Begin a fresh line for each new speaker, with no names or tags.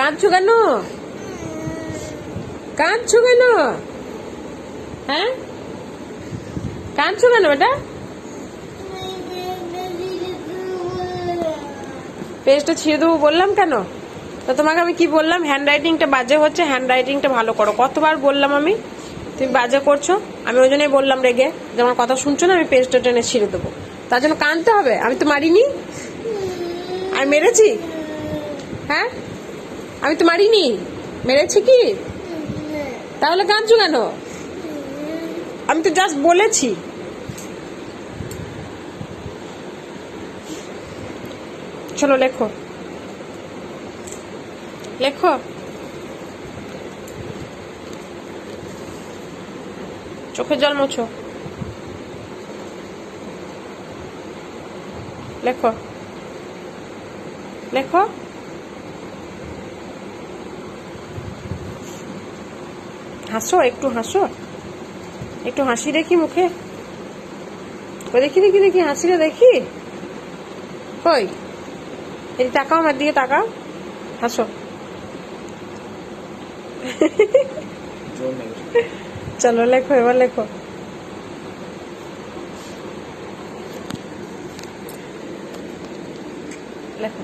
কাঁদছো কেন? কাঁদছো কেন? হ্যাঁ, কাঁদছো কেন বেটা? পেজটা ছিঁড়ে দেবো বললাম কেন? তো তোমাকে আমি কি বললাম? হ্যান্ড রাইটিংটা বাজে হচ্ছে, হ্যান্ড রাইটিংটা ভালো করো। কতবার বললাম আমি, তুমি বাজে করছো। আমি ওই জন্যই বললাম রেগে, যে আমার কথা শুনছো না, আমি পেজটা টেনে ছিঁড়ে দেবো। তার জন্য কাঁদতে হবে? আমি তো মারিনি। আমি মেরেছি? হ্যাঁ, আমি তো মারিনি। মেরেছি কি? তাহলে কাঁদছো কেন? আমি তো জাস্ট বলেছি। চলো লেখো, লেখো। চোখের জল মোছো, লেখো, লেখো। হাসো, একটু হাসো, একটু হাসি দেখি মুখে। ওই দেখি দেখি দেখি, হাসিটা দেখি। কই, এই তাকাও, আমার দিকে তাকাও, হাসো। চলো লেখো, এবার লেখো, লেখো।